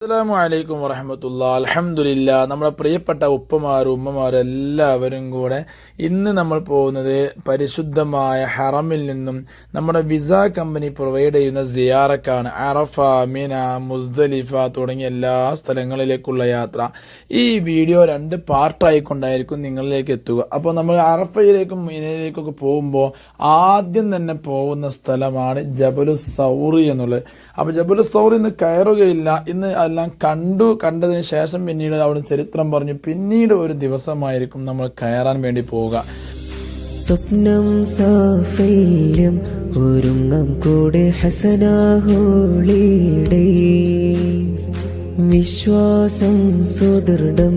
അസ്സലാമു അലൈക്കും വറഹ്മത്തുള്ളാഹി. അൽഹംദുലില്ലാ. നമ്മുടെ പ്രിയപ്പെട്ട ഉപ്പമാരും ഉമ്മമാരും എല്ലാവരും കൂടെ ഇന്ന് നമ്മൾ പോകുന്നത് പരിശുദ്ധമായ ഹറമിൽ നിന്നും നമ്മുടെ വിസ കമ്പനി പ്രൊവൈഡ് ചെയ്യുന്ന സിയാറക്കാണ്. അറഫ, മിന, മുസ്ദലിഫ തുടങ്ങിയ എല്ലാ സ്ഥലങ്ങളിലേക്കുള്ള യാത്ര. ഈ വീഡിയോ 2 പാർട്ടായിക്കൊണ്ടായിരിക്കും നിങ്ങളിലേക്ക് എത്തുക. അപ്പോൾ നമ്മൾ അറഫയിലേക്കും മിനയിലേക്കൊക്കെ പോകുമ്പോൾ ആദ്യം തന്നെ പോകുന്ന സ്ഥലമാണ് ജബലുസ് സൗറി എന്നുള്ളത്. അപ്പോൾ ജബലുസ് സൗറി ഇന്ന് കയറുകയില്ല, ഇന്ന് എല്ലാം കണ്ടതിന് ശേഷം പിന്നീട് അവിടെ ചരിത്രം പറഞ്ഞു പിന്നീട് ഒരു ദിവസമായിരിക്കും നമ്മൾ കയറാൻ വേണ്ടി പോവുക. സ്വപ്നം സാഫല്യം ഒരുങ്ങം കൂടെ ഹസന ഹോളിഡേ, വിശ്വാസം സുദൃഢം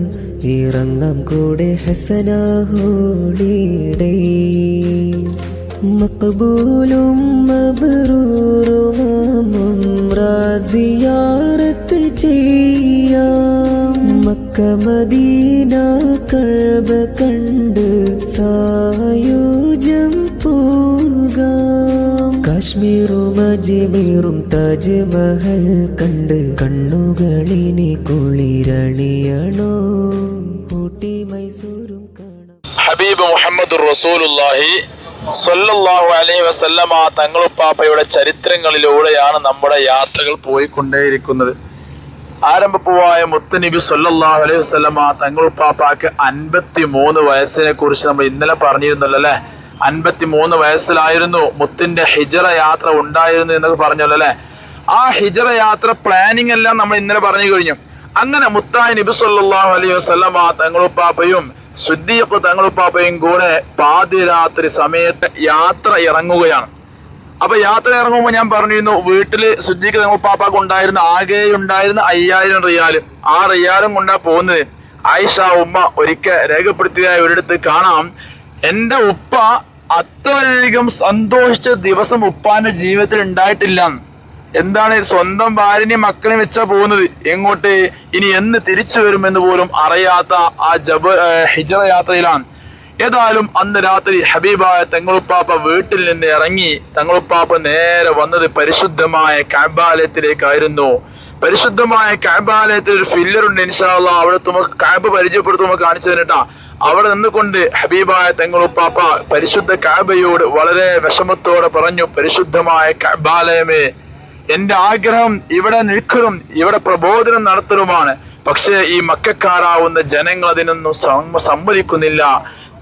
ഇറങ്ങം കൂടെ ഹസന ഹോളിഡേ, മഖബൂലും മബ്റൂറും സിയാറത്ത് ചെയ്യാം, മക്ക മദീന കഅബ കണ്ട് സായുജ്യം പോകാം, കാശ്മീറും അജ്മീറും താജ്മഹൽ കണ്ട് കണ്ണുകളിനി കുളിരണിയണോ, ഊട്ടി മൈസൂരും കാണാം. ഹബീബ് മുഹമ്മദുർ റസൂലുള്ളാഹി സ്വല്ലല്ലാഹു അലൈഹി വസല്ലമ തങ്ങളുപ്പാപ്പയുടെ ചരിത്രങ്ങളിലൂടെയാണ് നമ്മുടെ യാത്രകൾ പോയിക്കൊണ്ടേയിരിക്കുന്നത്. ആരംഭപ്പൂവായ മുത്തുനബി സ്വല്ലല്ലാഹു അലൈഹി വസല്ലമ തങ്ങളുപ്പാപ്പാക്ക് 53 വയസ്സിനെ കുറിച്ച് നമ്മൾ ഇന്നലെ പറഞ്ഞിരുന്നല്ലോ അല്ലെ. 53 വയസ്സിലായിരുന്നു മുത്തിന്റെ ഹിജറ യാത്ര ഉണ്ടായിരുന്നു എന്നൊക്കെ പറഞ്ഞല്ലോ അല്ലെ. ആ ഹിജറ യാത്ര പ്ലാനിങ് എല്ലാം നമ്മൾ ഇന്നലെ പറഞ്ഞു കഴിഞ്ഞു. അങ്ങനെ മുത്തായ നബി സ്വല്ലല്ലാഹു അലൈഹി വസല്ലമ തങ്ങളുപ്പാപ്പയും സിദ്ദീഖ് തങ്ങളുപ്പാപ്പയും കൂടെ പാതിരാത്രി സമയത്ത് യാത്ര ഇറങ്ങുകയാണ്. അപ്പൊ യാത്ര ഇറങ്ങുമ്പോൾ ഞാൻ പറഞ്ഞിരുന്നു, വീട്ടില് സിദ്ദീഖ് തങ്ങളുപ്പാപ്പാക്ക് ആകെ ഉണ്ടായിരുന്ന 5000 റിയാല്. ആ റിയാലും കൊണ്ടാ പോകുന്നത്. ആയിഷ ഉമ്മ ഒരിക്കൽ രേഖപ്പെടുത്തിയതായ ഒരിടത്ത് കാണാം, എന്റെ ഉപ്പ അത്രയധികം സന്തോഷിച്ച ദിവസം ഉപ്പാന്റെ ജീവിതത്തിൽ ഉണ്ടായിട്ടില്ല. എന്താണ്, സ്വന്തം ഭാര്യനെയും മക്കളെയും വെച്ചാ പോകുന്നത്. എങ്ങോട്ട്, ഇനി എന്ന് തിരിച്ചു വരുമെന്ന് പോലും അറിയാത്ത ആ ഹിജറ യാത്രയിലാണ്. ഏതായാലും അന്ന് രാത്രി ഹബീബായ തങ്ങളുപ്പാപ്പ വീട്ടിൽ നിന്ന് ഇറങ്ങി തങ്ങളുപ്പാപ്പ നേരെ വന്നത് പരിശുദ്ധമായ കഅബാലയത്തിലേക്കായിരുന്നു. പരിശുദ്ധമായ കഅബാലയത്തിൽ ഒരു ഫില്ലറുണ്ട്, ഇൻഷാ അല്ലാഹ് അവിടെ നമുക്ക് കഅബ പരിചയപ്പെടുത്തുമ്പോൾ കാണിച്ചു തരട്ടാ. അവിടെ നിന്നുകൊണ്ട് ഹബീബായ തങ്ങളുപ്പാപ്പ പരിശുദ്ധ കഅബയോട് വളരെ വിഷമത്തോടെ പറഞ്ഞു, പരിശുദ്ധമായ കഅബാലയമേ, എന്റെ ആഗ്രഹം ഇവിടെ നിൽക്കലും ഇവിടെ പ്രബോധനം നടത്തലുമാണ്. പക്ഷേ ഈ മക്കക്കാരാവുന്ന ജനങ്ങൾ അതിനൊന്നും സമ്മതിക്കുന്നില്ല.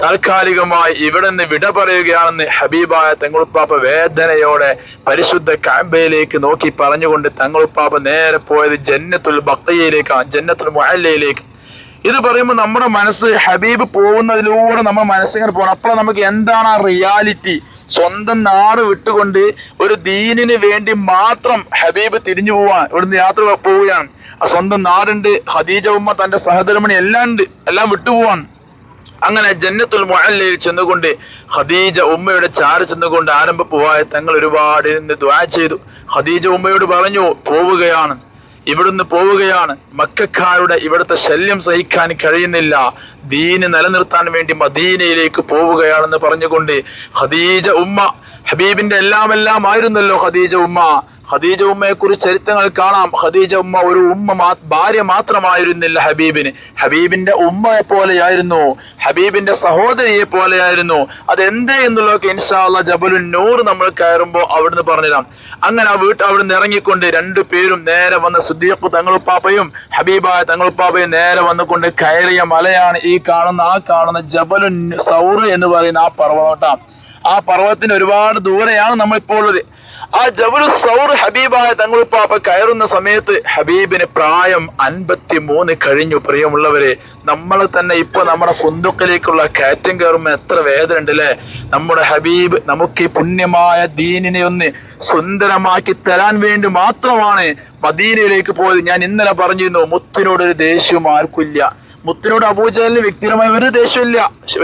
താൽക്കാലികമായി ഇവിടെ നിന്ന് വിട പറയുകയാണെന്ന് ഹബീബായ തങ്ങളുപ്പാപ്പ വേദനയോടെ പരിശുദ്ധ കഅബയിലേക്ക് നോക്കി പറഞ്ഞുകൊണ്ട് തങ്ങളുപ്പാപ്പ നേരെ പോയത് ജന്നത്തുൽ ബഖിയയിലേക്കാണ്, ജന്നത്തുൽ മുഅല്ലയിലേക്ക്. ഇത് പറയുമ്പോൾ നമ്മുടെ മനസ്സ് ഹബീബ് പോകുന്നതിലൂടെ നമ്മുടെ മനസ്സിങ്ങനെ പോകണം. അപ്പോൾ നമുക്ക് എന്താണ് ആ റിയാലിറ്റി. സ്വന്തം നാട് വിട്ടുകൊണ്ട് ഒരു ദീനിന് വേണ്ടി മാത്രം ഹബീബ് തിരിഞ്ഞു പോവാൻ ഇവിടുന്ന് യാത്ര പോവുകയാണ്. ആ സ്വന്തം നാടുണ്ട്, ഖദീജ ഉമ്മ തന്റെ സഹധർമ്മിണി എല്ലാം ഉണ്ട്, എല്ലാം വിട്ടുപോവാൻ. അങ്ങനെ ജന്നത്തുൽ മുഅല്ലയിൽ ചെന്നുകൊണ്ട് ഖദീജ ഉമ്മയുടെ ചാര ചെന്നുകൊണ്ട് ആരംഭപ്പൂവായ തങ്ങൾ ഒരുപാട് ഇരുന്ന് ദുആ ചെയ്തു. ഖദീജ ഉമ്മയോട് പറഞ്ഞു, പോവുകയാണ്, ഇവിടുന്ന് പോവുകയാണ്. മക്കക്കാരുടെ ഇവിടുത്തെ ശല്യം സഹിക്കാൻ കഴിയുന്നില്ല, ദീന് നിലനിർത്താൻ വേണ്ടി മദീനയിലേക്ക് പോവുകയാണെന്ന് പറഞ്ഞുകൊണ്ട് ഖദീജ ഉമ്മ, ഹബീബിന്റെ എല്ലാം ആയിരുന്നല്ലോ ഖദീജ ഉമ്മ. ഖദീജ ഉമ്മയെ കുറിച്ച് ചരിത്രങ്ങൾ കാണാം. ഖദീജ ഉമ്മ ഒരു ഭാര്യ മാത്രമായിരുന്നില്ല ഹബീബിന്. ഹബീബിന്റെ ഉമ്മയെ പോലെയായിരുന്നു, ഹബീബിന്റെ സഹോദരിയെ പോലെയായിരുന്നു. അതെന്തേ എന്നുള്ളതൊക്കെ ഇൻഷാ അല്ലാഹ് ജബലുൻ നൂർ നമ്മൾ കയറുമ്പോൾ അവിടുന്ന് പറഞ്ഞുതരാം. അങ്ങനെ ആ അവിടുന്ന് ഇറങ്ങിക്കൊണ്ട് 2 പേരും നേരെ വന്ന് സിദ്ദീഖ് തങ്ങളുപ്പാപ്പയും ഹബീബായ തങ്ങളുപ്പാപ്പയും നേരെ വന്നുകൊണ്ട് കയറിയ മലയാണ് ഈ കാണുന്ന ജബലുൻ സൗർ എന്ന് പറയുന്ന ആ പർവ്വതം. ആ പർവ്വതത്തിന് ഒരുപാട് ദൂരെയാണ് നമ്മളിപ്പോൾ ഉള്ളത്. ആ ജബലുൽ സൗർ ഹബീബായ തങ്ങളുപ്പാപ്പ കയറുന്ന സമയത്ത് ഹബീബിന് പ്രായം 53 കഴിഞ്ഞു. പ്രിയമുള്ളവരെ, നമ്മൾ തന്നെ ഇപ്പൊ നമ്മുടെ ഫുന്ദുക്കിലേക്കുള്ള കയറ്റം കയറുമ്പോൾ എത്ര വേദന ഉണ്ട് അല്ലേ. നമ്മുടെ ഹബീബ് നമുക്ക് ഈ പുണ്യമായ ദീനിനെ ഒന്ന് സുന്ദരമാക്കി തരാൻ വേണ്ടി മാത്രമാണ് മദീനയിലേക്ക് പോയത്. ഞാൻ ഇന്നലെ പറഞ്ഞിരുന്നു, മുത്തിനോടൊരു ദേഷ്യവും ആർക്കില്ല. മുത്തിനോട് അബൂജഹലിന് വ്യക്തിപരമായ ഒരു ദേഷ്യമില്ല,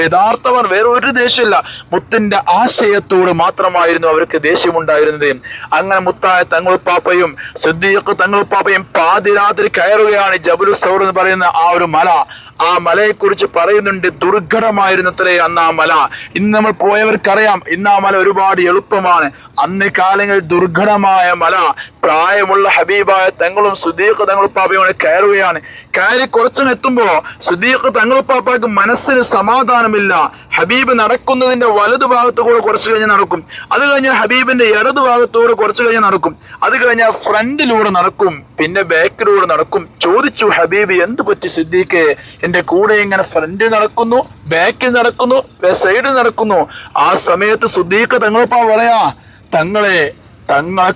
യഥാർത്ഥവർ വേറെ ഒരു ദേഷ്യമില്ല. മുത്തിന്റെ ആശയത്തോട് മാത്രമായിരുന്നു അവർക്ക് ദേഷ്യമുണ്ടായിരുന്നത്. അങ്ങനെ മുത്തായ തങ്ങളുപ്പാപ്പയും സിദ്ദീഖ് തങ്ങളുപ്പാപ്പയും പാതിരാത്രി കയറുകയാണ് ജബലുസ് സൗർ എന്ന് പറയുന്ന ആ ഒരു മല. ആ മലയെക്കുറിച്ച് പറയുന്നുണ്ട്, ദുർഘടമായിരുന്നത്രേ അന്ന് ആ മല. ഇന്ന് നമ്മൾ പോയവർക്കറിയാം ഇന്ന് ആ മല ഒരുപാട് എളുപ്പമാണ്. അന്ന് കാലങ്ങളിൽ ദുർഘടമായ മല, പ്രായമുള്ള ഹബീബായ തങ്ങളും സിദ്ദീഖ് തങ്ങളുപ്പാപ്പയോടെ കയറുകയാണ്. കയറി കുറച്ചും എത്തുമ്പോ സിദ്ദീഖ് തങ്ങളുപ്പാപ്പാക്ക് മനസ്സിന് സമാധാനമില്ല. ഹബീബ് നടക്കുന്നതിന്റെ വലതു ഭാഗത്തുകൂടെ കുറച്ചു കഴിഞ്ഞ് നടക്കും, അത് കഴിഞ്ഞാൽ ഹബീബിന്റെ ഇടതു ഭാഗത്തൂടെ കുറച്ചു കഴിഞ്ഞ് നടക്കും, അത് കഴിഞ്ഞാൽ ഫ്രണ്ടിലൂടെ നടക്കും, പിന്നെ ബാക്കിലൂടെ നടക്കും. ചോദിച്ചു ഹബീബ്, എന്ത് പറ്റി സിദ്ദീഖേ, എന്റെ കൂടെ ഇങ്ങനെ ഫ്രണ്ടിൽ നടക്കുന്നു, ബാക്കിൽ നടക്കുന്നു, സൈഡിൽ നടക്കുന്നു? ആ സമയത്ത് സിദ്ദീഖ് തങ്ങളുപ്പാപ്പ പറയാ, തങ്ങളെ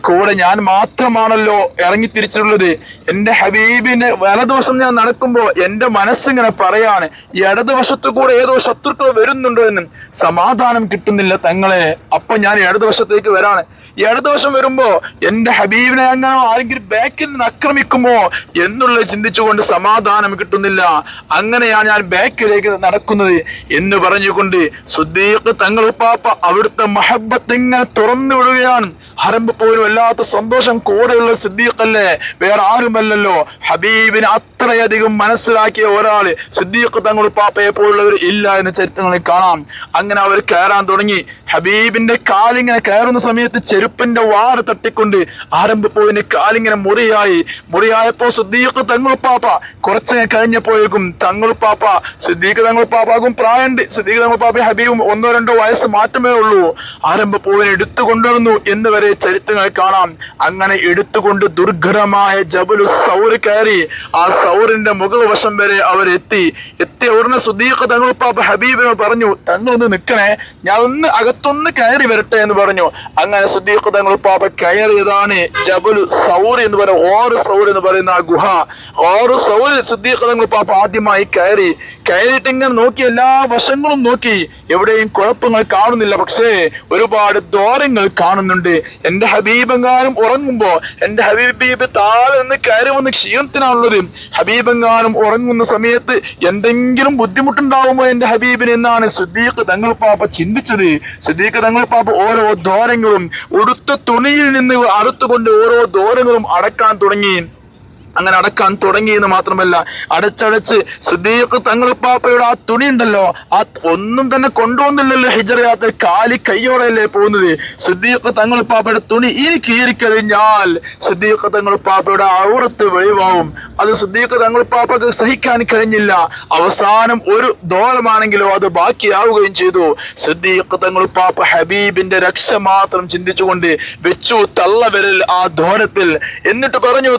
കൂടെ ഞാൻ മാത്രമാണല്ലോ ഇറങ്ങി തിരിച്ചിട്ടുള്ളത്. എന്റെ ഹബീബിന്റെ വലതുവശം ഞാൻ നടക്കുമ്പോ എന്റെ മനസ്സിങ്ങനെ പറയാണ്, ഈ ഇടതുവശത്തു കൂടെ ഏതോ ശത്രുക്കൾ വരുന്നുണ്ടോ എന്ന്. സമാധാനം കിട്ടുന്നില്ല തങ്ങളെ. അപ്പൊ ഞാൻ ഇടതുവശത്തേക്ക് വരാണ്. ഈ ഇടതുവശം വരുമ്പോ എന്റെ ഹബീബിനെ അങ്ങനെ ആരെങ്കിലും ബാക്കിൽ നിന്ന് ആക്രമിക്കുമോ എന്നുള്ളത് ചിന്തിച്ചുകൊണ്ട് സമാധാനം കിട്ടുന്നില്ല. അങ്ങനെയാണ് ഞാൻ ബാക്കിലേക്ക് നടക്കുന്നത് എന്ന് പറഞ്ഞുകൊണ്ട് സിദ്ദീഖ് തങ്ങളുപ്പാപ്പ അവിടുത്തെ മഹബത്ത് ഇങ്ങനെ തുറന്നു വിടുകയാണ്. പോലും വല്ലാത്ത സന്തോഷം. കൂടെയുള്ള സിദ്ദീഖല്ലേ, വേറെ ആരുമല്ലല്ലോ. ഹബീബിനെ അത്രയധികം മനസ്സിലാക്കിയ ഒരാള് സിദ്ദീഖ് തങ്ങളുപ്പാപ്പയെ പോലുള്ളവർ ഇല്ല എന്ന് ചരിത്രങ്ങളിൽ കാണാം. അങ്ങനെ അവർ കയറാൻ തുടങ്ങി. ഹബീബിന്റെ കാലിങ്ങനെ കയറുന്ന സമയത്ത് ചെരുപ്പിന്റെ വാറ് തട്ടിക്കൊണ്ട് ആരംഭപ്പോയിന്റെ കാലിങ്ങനെ മുറിയായപ്പോ സിദ്ദീഖ് തങ്ങളുപ്പാപ്പ കുറച്ച് കഴിഞ്ഞപ്പോഴേക്കും സിദ്ദീഖ് തങ്ങളുപ്പാപ്പാക്കും പ്രായമുണ്ട്. സിദ്ദീഖ് തങ്ങളുപ്പാപ്പ ഹബീബും 1-2 വയസ്സ് മാറ്റമേ ഉള്ളൂ. ആരംഭപ്പോയിനെ എടുത്തു കൊണ്ടുവന്നു എന്ന് വരെ ചരിത്രങ്ങൾ കാണാം. അങ്ങനെ എടുത്തുകൊണ്ട് ദുർഘടമായ ജബലു സൗർ കയറി. ആ സൗറിന്റെ മുകൾ വശം വരെ എത്തിയ ഉടനെ സിദ്ദീഖ് തങ്ങളുപ്പാപ്പ ഹബീബിനെ പറഞ്ഞു, തങ്ങളൊന്ന് നിൽക്കണേ, ഞാൻ ഒന്ന് അകത്തൊന്ന് കയറി വരട്ടെ എന്ന് പറഞ്ഞു. അങ്ങനെ സിദ്ദീഖ് തങ്ങളുപ്പാപ്പ കയറിയതാണ് ജബലു സൗർ എന്ന് പറയുന്ന ഓറ് സൗർ എന്ന് പറയുന്ന ആ ഗുഹ. ഓറ് സൗർ സിദ്ദീഖ് തങ്ങളുപ്പാപ്പ ആദ്യമായി കയറിയിട്ട് ഇങ്ങനെ നോക്കി, എല്ലാ വശങ്ങളും നോക്കി, എവിടെയും കുഴപ്പങ്ങൾ കാണുന്നില്ല. പക്ഷേ ഒരുപാട് ദ്വാരങ്ങൾ കാണുന്നുണ്ട്. എന്റെ ഹബീബെങ്ങാനും ഉറങ്ങുമ്പോ, എന്റെ ഹബീബ് താഴെ നിന്ന് കയറി വന്ന് ക്ഷീണത്തിനാണുള്ളത്, ഹബീബെങ്ങാനും ഉറങ്ങുന്ന സമയത്ത് എന്തെങ്കിലും ബുദ്ധിമുട്ടുണ്ടാവുമോ എന്റെ ഹബീബിന് എന്നാണ് സിദ്ദീഖ് തങ്ങളുപ്പാപ്പ ചിന്തിച്ചത്. സിദ്ദീഖ് തങ്ങളുപ്പാപ്പ ഓരോ ദ്വാരങ്ങളും ഉടുത്ത തുണിയിൽ നിന്ന് അറുത്തുകൊണ്ട് ഓരോ ദ്വാരങ്ങളും അടക്കാൻ തുടങ്ങി. അങ്ങനെ അടക്കാൻ തുടങ്ങിയെന്ന് മാത്രമല്ല, അടച്ചടച്ച് സിദ്ദീഖ് തങ്ങളുപ്പാപ്പയുടെ ആ തുണി ഉണ്ടല്ലോ, ആ ഒന്നും തന്നെ കൊണ്ടുവന്നില്ലല്ലോ. ഹിജ്റ യാത്ര കാലി കയ്യോടെയല്ലേ പോകുന്നത്. സിദ്ദീഖ് തങ്ങളുപ്പാപ്പയുടെ തുണി ഇനി കീറിക്കഴിഞ്ഞാൽ സിദ്ദീഖ് തങ്ങളുപ്പാപ്പയുടെ ഔറത്ത് വെളിവാവും. അത് സിദ്ദീഖ് തങ്ങളുപ്പാപ്പക്ക് സഹിക്കാൻ കഴിഞ്ഞില്ല. അവസാനം ഒരു ദോരമാണെങ്കിലോ അത് ബാക്കിയാവുകയും ചെയ്തു. സിദ്ദീഖ് തങ്ങളുപ്പാപ്പ ഹബീബിന്റെ രക്ഷ മാത്രം ചിന്തിച്ചുകൊണ്ട് വെച്ചു തള്ളവിരൽ ആ ദോരത്തിൽ. എന്നിട്ട് പറഞ്ഞു,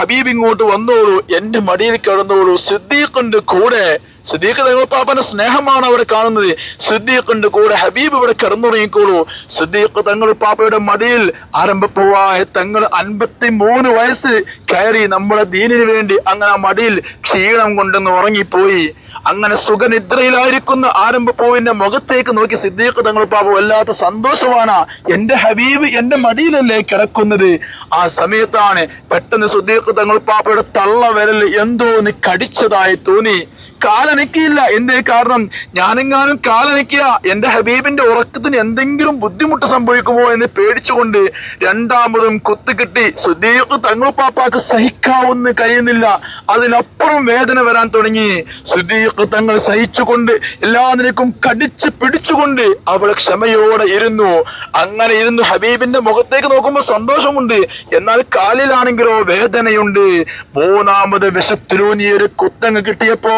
ഹബീബ് ഇങ്ങോട്ട് വന്നോളൂ, എന്റെ മടിയിൽ കിടന്നോളൂ. സിദ്ദീഖിന്റെ കൂടെ, സിദ്ദീഖ് തങ്ങളുപ്പാപ്പന്റെ സ്നേഹമാണ് അവിടെ കാണുന്നത്. സിദ്ദീഖിന്റെ കൂടെ ഹബീബ് ഇവിടെ കിടന്നുറങ്ങിക്കോളൂ. സിദ്ദീഖ് തങ്ങളുപ്പാപ്പയുടെ മടിയിൽ ആരംഭപ്പൂവായ തങ്ങൾ 53 വയസ്സ് കയറി നമ്മുടെ ദീനിന് വേണ്ടി അങ്ങനെ ആ മടിയിൽ ക്ഷീണം കൊണ്ടെന്ന് ഉറങ്ങിപ്പോയി. അങ്ങനെ സുഖനിദ്രയിലായിരിക്കുന്ന ആരംഭപ്പൂവിന്റെ മുഖത്തേക്ക് നോക്കി സിദ്ദീഖ് തങ്ങളുപ്പാപ്പ വല്ലാത്ത സന്തോഷമാണ്. എന്റെ ഹബീബ് എന്റെ മടിയിലല്ലേ കിടക്കുന്നത്. ആ സമയത്താണ് പെട്ടെന്ന് സിദ്ദീഖ് തങ്ങളുപ്പാപ്പയുടെ തള്ള വിരൽ എന്തോ ഒന്ന് കടിച്ചതായി തോന്നി. കാലനക്കിയില്ല. എന്തേ കാരണം? ഞാനെങ്ങാനും കാലനക്കിയ എന്റെ ഹബീബിന്റെ ഉറക്കത്തിന് എന്തെങ്കിലും ബുദ്ധിമുട്ട് സംഭവിക്കുമോ എന്ന് പേടിച്ചുകൊണ്ട് രണ്ടാമതും കുത്തുകിട്ടി. സിദ്ദീഖ് തങ്ങളുപ്പാപ്പാക്ക് സഹിക്കാവുന്ന കഴിയുന്നില്ല, അതിനപ്പുറം വേദന വരാൻ തുടങ്ങി. സിദ്ദീഖ് തങ്ങൾ സഹിച്ചുകൊണ്ട് എല്ലാ നിലയ്ക്കും കടിച്ച് പിടിച്ചുകൊണ്ട് അവൾ ക്ഷമയോടെ ഇരുന്നു. അങ്ങനെ ഇരുന്നു. ഹബീബിന്റെ മുഖത്തേക്ക് നോക്കുമ്പോൾ സന്തോഷമുണ്ട്, എന്നാൽ കാലിലാണെങ്കിലോ വേദനയുണ്ട്. മൂന്നാമത് വിഷത്തിലൂന്നിയൊരു കുത്തങ്ങ് കിട്ടിയപ്പോ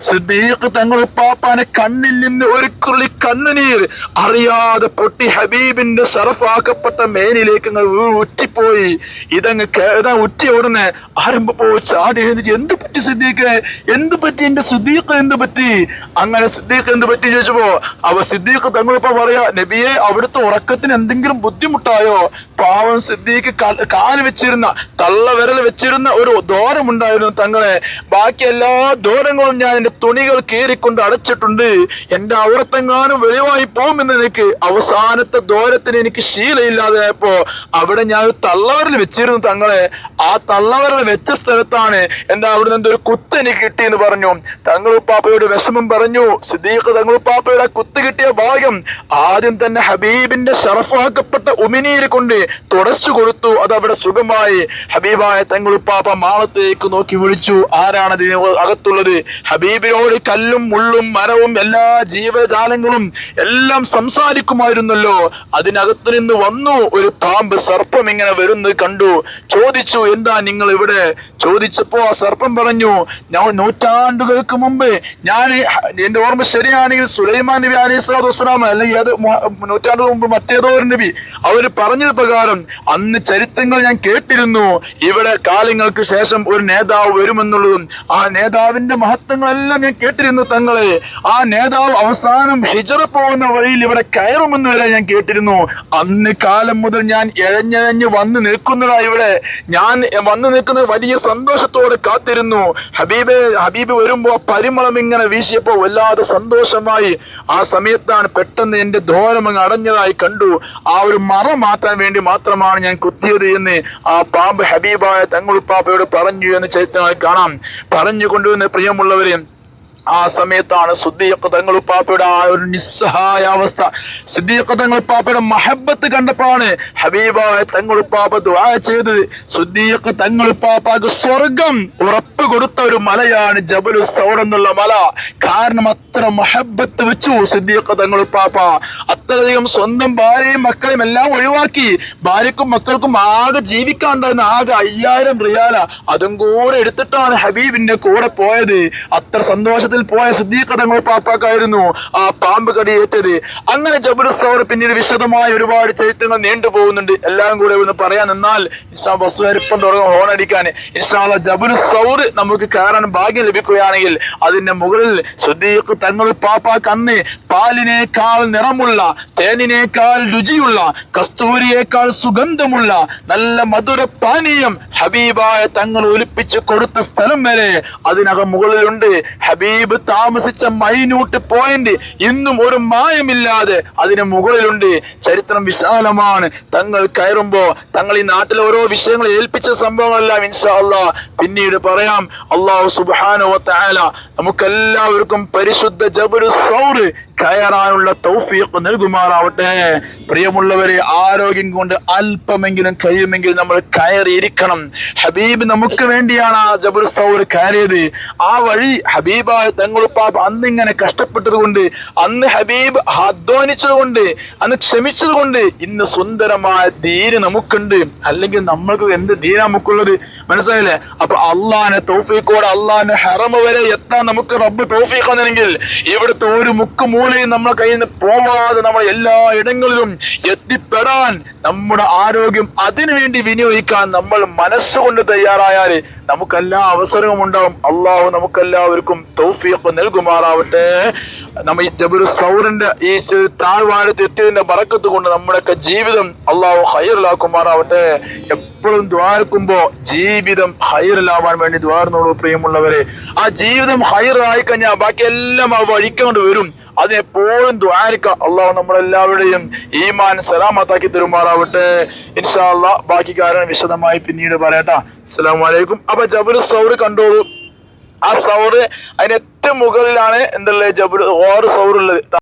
സിദ്ദീഖ് തങ്ങളുപ്പാപ്പാന്റെ കണ്ണിൽ നിന്ന് ഒരു കുരുളി കണ്ണുനീർ അറിയാതെ പൊട്ടി ഹബീബിന്റെ ശറഫാക്കപ്പെട്ട മേനിലേക്ക് ഉറ്റിപ്പോയി. ഉറ്റിയ ഉടനെ ആരംഭപ്പോ ചാടി എഴുന്നിട്ട്, എന്ത് പറ്റി സിദ്ദീഖ്, എന്ത് പറ്റി എന്റെ സിദ്ദീഖ്, എന്ത് പറ്റി? അങ്ങനെ സിദ്ദീഖ് എന്ത് പറ്റി ചോദിച്ചപ്പോ സിദ്ദീഖ് തങ്ങളുപ്പ പറയാ, നബിയെ അവിടുത്തെ ഉറക്കത്തിന് എന്തെങ്കിലും ബുദ്ധിമുട്ടായോ? പാവം സിദ്ദീഖ് കാല് വെച്ചിരുന്ന തള്ള വിരൽ വെച്ചിരുന്ന ഒരു ദോരമുണ്ടായിരുന്നു തങ്ങളെ. ബാക്കി എല്ലാ ദോരങ്ങളും ഞാൻ എന്റെ തുണികൾ കീറിക്കൊണ്ട് അടച്ചിട്ടുണ്ട്. എന്റെ ഔറത്തെങ്ങാനും വെളിവായി പോകുമെന്ന് എനിക്ക് അവസാനത്തെ ദോരത്തിന് എനിക്ക് ശീലയില്ലാതെയായപ്പോ അവിടെ ഞാൻ ഒരു തള്ളവരൽ വെച്ചിരുന്നു തങ്ങളെ. ആ തള്ളവരൽ വെച്ച സ്ഥലത്താണ് എന്റെ അവിടുന്ന് എന്തൊരു കുത്ത് എനിക്ക് കിട്ടിയെന്ന് പറഞ്ഞു. തങ്ങളുപ്പാപ്പയുടെ വിഷമം പറഞ്ഞു. സിദ്ദീഖ് തങ്ങളുപ്പാപ്പയുടെ കുത്ത് കിട്ടിയ ഭാഗ്യം ആദ്യം തന്നെ ഹബീബിന്റെ ശറഫാക്കപ്പെട്ട ഉമിനീര് കൊണ്ട് തുടച്ചു കൊടുത്തു. അത് അവിടെ സുഖമായി. ഹബീബായ തങ്ങളുപ്പാപ്പ മാളത്തേക്ക് നോക്കി വിളിച്ചു, ആരാണ് അകത്തുള്ളത്? ഹബീബ് ഹബീബിനോട് കല്ലും മുള്ളും മരവും എല്ലാ ജീവജാലങ്ങളും എല്ലാം സംസാരിക്കുമായിരുന്നല്ലോ. അതിനകത്തു നിന്ന് വന്നു ഒരു പാമ്പ്, സർപ്പം ഇങ്ങനെ വരുന്നത് കണ്ടു. ചോദിച്ചു, എന്താ നിങ്ങൾ ഇവിടെ? ചോദിച്ചപ്പോ ആ സർപ്പം പറഞ്ഞു, ഞാൻ നൂറ്റാണ്ടുകൾക്ക് മുമ്പ്, ഞാൻ എന്റെ ഓർമ്മ ശരിയാണെങ്കിൽ സുലൈമാൻ നബി അലൈഹി സ്വലാത്തു വസ്സലാം അല്ലെങ്കിൽ അത് നൂറ്റാണ്ടുകൾക്ക് മുമ്പ് മറ്റേതോ ഒരു നബി അവര് പറഞ്ഞത് പ്രകാരം അന്ന് ചരിത്രങ്ങൾ ഞാൻ കേട്ടിരുന്നു, ഇവിടെ കാലങ്ങൾക്ക് ശേഷം ഒരു നേതാവ് വരുമെന്നുള്ളതും ആ നേതാവിന്റെ മഹത്വങ്ങളെല്ലാം ഞാൻ കേട്ടിരുന്നു തങ്ങളെ. ആ നേതാവ് അവസാനം ഹിജറ പോകുന്ന വഴിയിൽ ഇവിടെ കയറുമെന്ന് വരെ ഞാൻ കേട്ടിരുന്നു. അന്ന് കാലം മുതൽ ഞാൻ എഴഞ്ഞഴഞ്ഞ് വന്ന് നിൽക്കുന്നതാ ഇവിടെ. ഞാൻ വന്ന് നിൽക്കുന്നത് വലിയ സന്തോഷത്തോടെ കാത്തിരുന്നു. ഹബീബ് വരുമ്പോ പരിമളം ഇങ്ങനെ വീശിയപ്പോ വല്ലാതെ സന്തോഷമായി. ആ സമയത്താണ് പെട്ടെന്ന് എന്റെ ധോരം അങ്ങ് അടഞ്ഞതായി കണ്ടു. ആ ഒരു മറ മാറ്റാൻ വേണ്ടി മാത്രമാണ് ഞാൻ കുത്തിയത് എന്ന് ആ പാമ്പ് ഹബീബായ തങ്ങളുപ്പാപ്പയോട് പറഞ്ഞു എന്ന് ചരിത്രമായി കാണാം. പറഞ്ഞു കൊണ്ടുവന്ന പ്രിയമുള്ളവരെ, ആ സമയത്താണ് സിദ്ദീഖ് തങ്ങളുപ്പാപ്പയുടെ ആ ഒരു നിസ്സഹായ അവസ്ഥ, സിദ്ദീഖ് തങ്ങളുപ്പാപ്പയുടെ മഹബത്ത് കണ്ടപ്പോഴാണ് ഹബീബായ തങ്ങളുപ്പാപ്പ ദുആ ചെയ്തത്. സിദ്ദീഖ് തങ്ങളുപ്പാപ്പക്ക് സ്വർഗം ഉറപ്പ് കൊടുത്ത ഒരു മലയാണ് ജബലു സൗർ എന്നുള്ള മല. കാരണം അത്ര മഹബത്ത് വെച്ചു സിദ്ദീഖ് തങ്ങളുപ്പാപ്പ. അത്രയധികം സ്വന്തം ഭാര്യയും മക്കളെയും എല്ലാം ഒഴിവാക്കി. ഭാര്യക്കും മക്കൾക്കും ആകെ ജീവിക്കാണ്ടായിരുന്ന ആകെ 5000 റിയാല അതും കൂടെ എടുത്തിട്ടാണ് ഹബീബിന്റെ കൂടെ പോയത്. അത്ര സന്തോഷത്തിൽ പോയ സിദ്ദീഖ് തങ്ങളുപ്പാപ്പാക്കായിരുന്നു ആ പാമ്പ് കടിയേറ്റത്. അങ്ങനെ ജബലു സൗർ പിന്നീട് വിശദമായ ഒരുപാട് ചരിത്രങ്ങൾ നീണ്ടുപോകുന്നുണ്ട്. എല്ലാം കൂടെ ഒന്ന് പറയാൻ നിന്നാൽ ബസ് വരിപ്പം തുടങ്ങും ഹോണടിക്കാൻ. ഇൻഷാ അല്ലാഹ് ജബലു സൗർ നമുക്ക് കയറാൻ ഭാഗ്യം ലഭിക്കുകയാണെങ്കിൽ അതിന്റെ മുകളിൽ സിദ്ദീഖ് തങ്ങളുപ്പാപ്പാക്ക് അന്ന് പാലിനേക്കാൾ നിറമുള്ള, തേനിനേക്കാൾ രുചിയുള്ള, കസ്തൂരിയേക്കാൾ സുഗന്ധമുള്ള നല്ല മധുര പാനീയം ഹബീബായ തങ്ങൾ ഒലിപ്പിച്ച് കൊടുത്ത സ്ഥലം വരെ അതിനകം മുകളിലുണ്ട്. ഹബീബ് താമസിച്ച മൈന്യൂട്ട് പോയിന്റ് ഇന്നും ഒരു മായമില്ലാതെ അതിന് മുകളിലുണ്ട്. ചരിത്രം വിശാലമാണ്. തങ്ങൾ കയറുമ്പോ തങ്ങൾ ഈ നാട്ടിലെ ഓരോ വിഷയങ്ങൾ ഏൽപ്പിച്ച സംഭവങ്ങളെല്ലാം ഇൻഷാ അല്ലാഹ് പിന്നീട് പറയാം. അല്ലാഹു സുബ്ഹാനഹു വ തആല നമുക്കെല്ലാവർക്കും പരിശുദ്ധ ജബലു സൗർ കയറാനുള്ള തൗഫീഖ് നൽകുമാറാവട്ടെ. പ്രിയമുള്ളവരെ, ആരോഗ്യം കൊണ്ട് അല്പമെങ്കിലും കഴിയുമെങ്കിൽ നമ്മൾ കയറിയിരിക്കണം. ഹബീബ് നമുക്ക് വേണ്ടിയാണ് ആ ജബലു സൗർ കയറിയത്. ആ വഴി ഹബീബായ തങ്ങളുപ്പാപ്പ അന്നിങ്ങനെ കഷ്ടപ്പെട്ടത് കൊണ്ട്, അന്ന് ഹബീബ് അധ്വാനിച്ചത് കൊണ്ട്, അന്ന് ക്ഷമിച്ചത് കൊണ്ട് ഇന്ന് സുന്ദരമായ ദീന് നമുക്കുണ്ട്. അല്ലെങ്കിൽ നമ്മൾക്ക് എന്ത് ദീന നമുക്കുള്ളത്? മനസ്സിലായില്ലേ? അപ്പൊ അള്ളാഹിന്റെ തൗഫീഖോടെ അള്ളാഹിന്റെ ഹറമ വരെ എത്താൻ നമുക്ക് റബ്ബ് തൗഫീഖ് തന്നെങ്കിൽ ഇവിടുത്തെ ഒരു മുക്ക് മൂലയും നമ്മളെ കയ്യിൽ നിന്ന് പോവാതെ നമ്മൾ എല്ലാ ഇടങ്ങളിലും എത്തിപ്പെടാൻ നമ്മുടെ ആരോഗ്യം അതിനു വേണ്ടി വിനിയോഗിക്കാൻ നമ്മൾ മനസ്സുകൊണ്ട് തയ്യാറായാൽ നമുക്കെല്ലാ അവസരവും ഉണ്ടാവും. അള്ളാഹു നമുക്കെല്ലാവർക്കും തൗഫീഖ് നൽകുമാറാവട്ടെ. നമ്മ ഈ ജബലു സൗറിന്റെ ഈ താഴ്വാരത്ത് എത്തിയതിന്റെ ബറക്കത്ത് കൊണ്ട് നമ്മുടെയൊക്കെ ജീവിതം അള്ളാഹു ഖൈറിലാക്കുമാറാവട്ടെ. എപ്പോഴും ദ്വാരക്കുമ്പോ ജീവിതം ഖൈറിലാവാൻ വേണ്ടി ദ്വാർന്നോളൂ പ്രിയമുള്ളവരെ. ആ ജീവിതം ഖൈറായി കഴിഞ്ഞാൽ ബാക്കി എല്ലാം ആ വഴിക്കൊണ്ട് വരും. അതിനെപ്പോഴും ദ്വാരിക്ക. അള്ളാഹു നമ്മളെല്ലാവരുടെയും ഈമാൻ സലാമത്താക്കി തരുമാറാവട്ടെ. ഇൻഷാ അല്ലാഹ് ബാക്കി കാരണം വിശദമായി പിന്നീട് പറയട്ടെ. അസ്സലാമു അലൈക്കും. അപ്പൊ ജബലു സൗർ കണ്ടോളൂ. ആ സൗർ അതിന് ഏറ്റവും മുകളിലാണ് എന്തുള്ളത്? ജബലു സൗർ ഉള്ളത്.